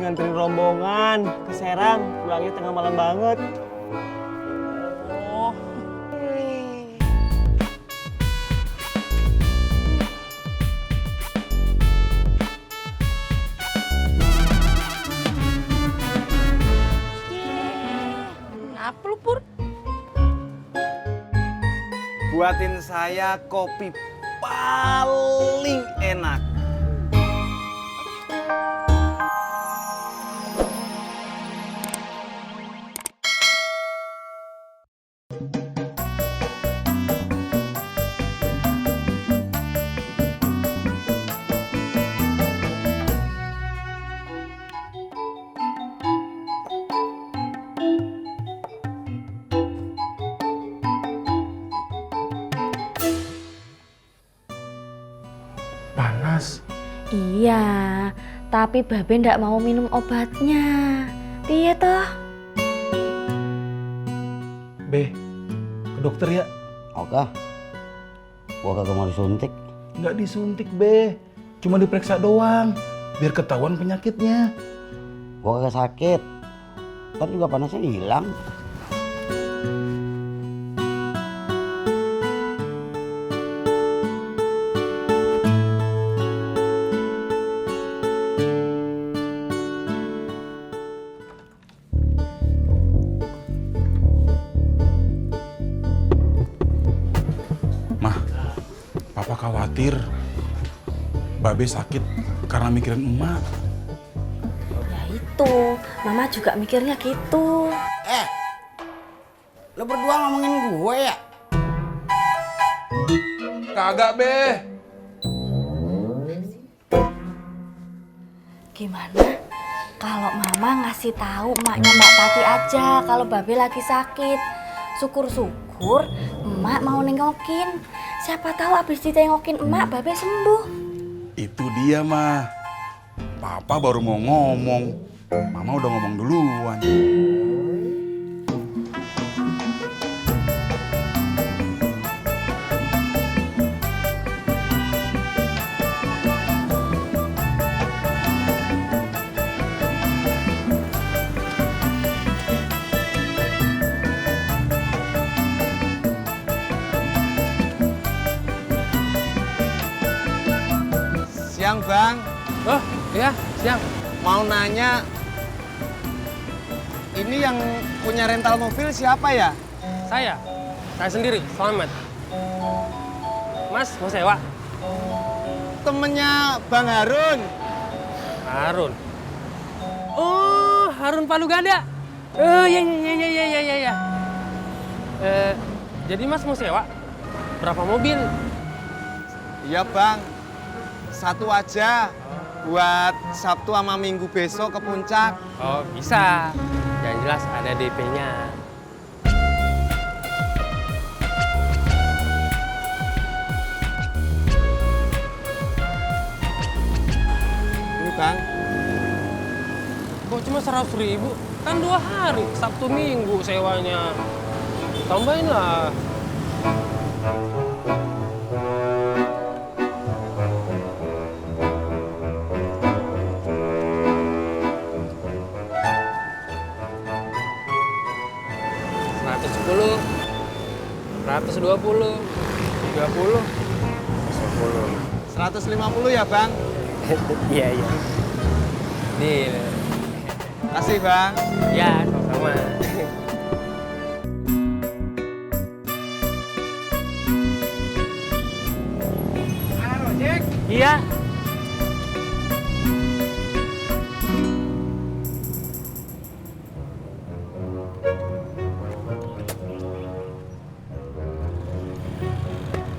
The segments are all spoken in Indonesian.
nganterin rombongan ke Serang, pulangnya tengah malam banget. Oh. Apa lu, Pur? Buatin saya kopi paling enak. Panas. Iya, tapi Babe ndak mau minum obatnya. Piye toh? Be, ke dokter ya? Oke. Gua kagak mau disuntik. Nggak disuntik, Be. Cuma diperiksa doang, biar ketahuan penyakitnya. Gua kagak sakit. Ntar juga panasnya hilang. Mah, Papa khawatir Babe sakit karena mikirin emak. Ya itu, Mama juga mikirnya gitu. Lo berdua ngomongin gue ya? Kagak, Be. Gimana kalau Mama ngasih tahu emaknya Mbak Tati aja kalau Babe lagi sakit. Syukur-syukur emak mau nengokin. Siapa tahu abis ditengokin emak Babe sembuh. Itu dia, mah. Papa baru mau ngomong. Mama udah ngomong duluan. Siang, Bang. Oh, iya, siang. Mau nanya, ini yang punya rental mobil siapa ya? Saya sendiri, Selamat. Mas, mau sewa? Temennya Bang Harun. Harun. Oh, Harun Palu Gada. Oh, iya. Jadi Mas mau sewa? Berapa mobil? Iya, Bang. Satu aja buat Sabtu sama Minggu besok ke puncak. Oh, bisa. Yang jelas ada DP-nya. Ini, Bang. Kok cuma 100.000? Kan 2 hari, Sabtu Minggu sewanya. Tambahin lah. Sepuluh, 120, 30, 10. 150 ya, Bang. Iya. Nih, Kasih, Bang. ya sama-sama. Halo, Jack. Iya.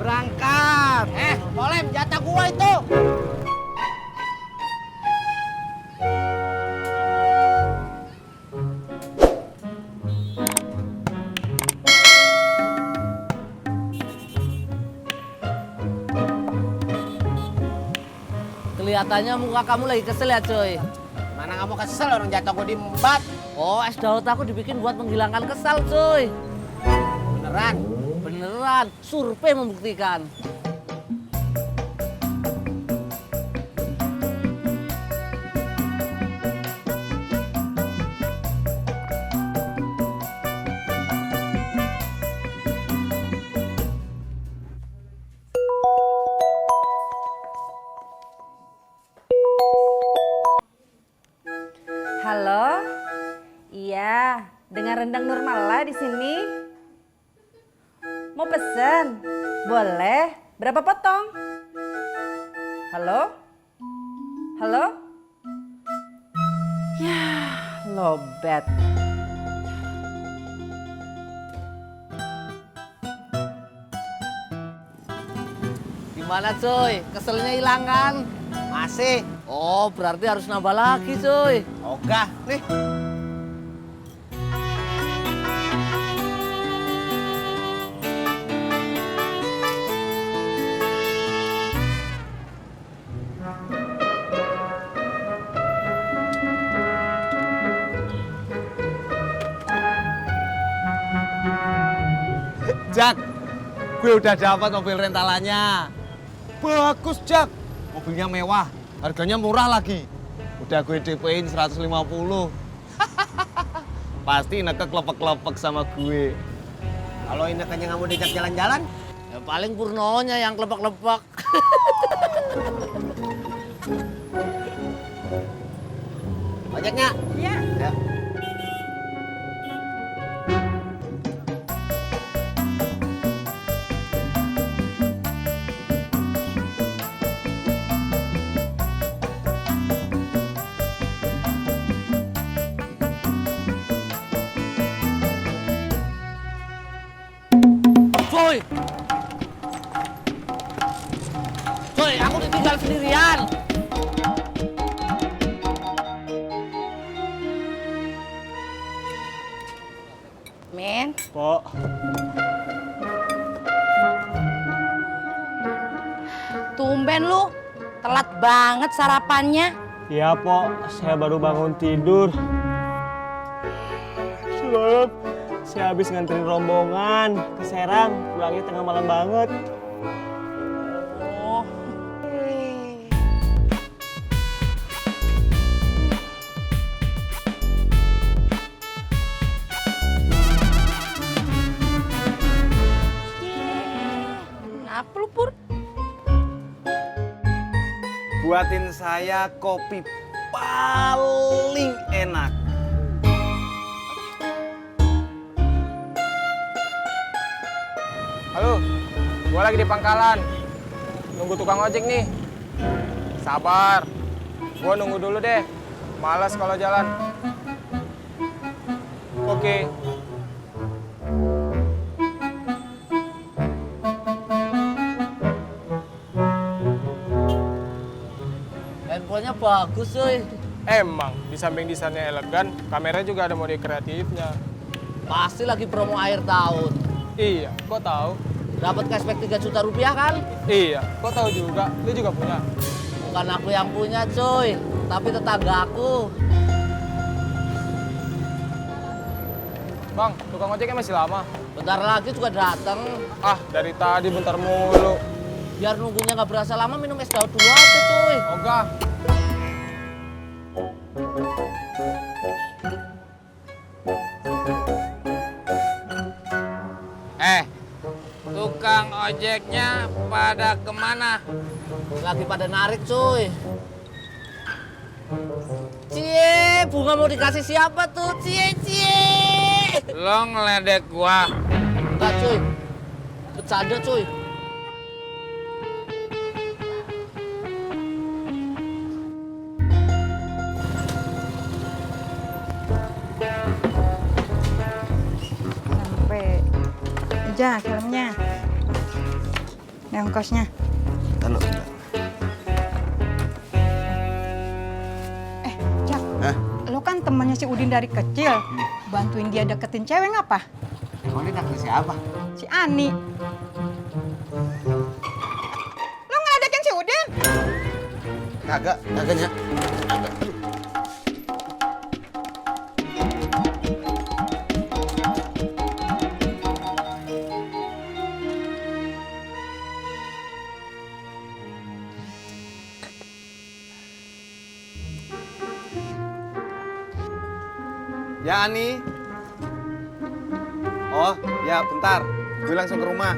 Berangkat. Boleh jatah gua itu. Kelihatannya muka kamu lagi kesel ya, coy. Mana kamu kesel orang jatuh gue diembat. Oh, es dawet aku dibikin buat menghilangkan kesal, coy. Beneran? Beneran, survei membuktikan. ngundang Nurmala di sini. Mau pesen? Boleh. Berapa potong? Halo? Halo? Ya, lobet. Gimana cuy? Keselnya hilang kan? Masih. Oh, berarti harus nambah lagi cuy. Ogah, nih. Jak, gue udah dapat mobil rentalannya. Bagus, Jak. Mobilnya mewah, harganya murah lagi. Udah gue DP-in 150. Pasti Ineke kelepek-kelepek sama gue. Kalau Inekenya nggak mau diajak jalan-jalan, Ya paling Purnonya yang lepek-lepek. ojeknya. Iya. Ya. Cuy! Cuy, aku ditinggal sendirian. Men, Pok, Tumben lu, telat banget sarapannya. iya Pok, saya baru bangun tidur. Semalam saya habis nganterin rombongan ke Serang, pulangnya tengah malam banget. Oh. Kenapa lu, Pur? Buatin saya kopi paling enak. Halo, gua lagi di pangkalan. Nunggu tukang ojek nih. Sabar. Gua nunggu dulu deh. Malas kalau jalan. Oke. Handphonenya bagus cuy. Emang, di samping desainnya elegan, kameranya juga ada mode kreatifnya. Pasti lagi promo akhir tahun. Iya, kok tahu? Dapat cashback 3 juta rupiah kan? Iya, kok tahu juga? Lu juga punya. Bukan aku yang punya cuy, tapi tetangga aku. Bang, tukang ojeknya masih lama. Bentar lagi juga datang. Ah, dari tadi bentar mulu. Biar nunggunya nggak berasa lama, minum es dawet dulu aja cuy. Ogah. Tukang ojeknya pada kemana? Lagi pada narik cuy. Cie, bunga mau dikasih siapa tuh? Cie, cie. Lo ngeledek gua. Enggak cuy, bercanda cuy. sampai aja filmnya. Ini ongkosnya. Halo. Jak, lo kan temennya si Udin dari kecil. Bantuin dia deketin cewek ngapa? Emang dia naksir siapa? Si Ani. Lo ngeledekin si Udin? Kagaknya. Ya, Ani. Oh, ya bentar. Gue langsung ke rumah.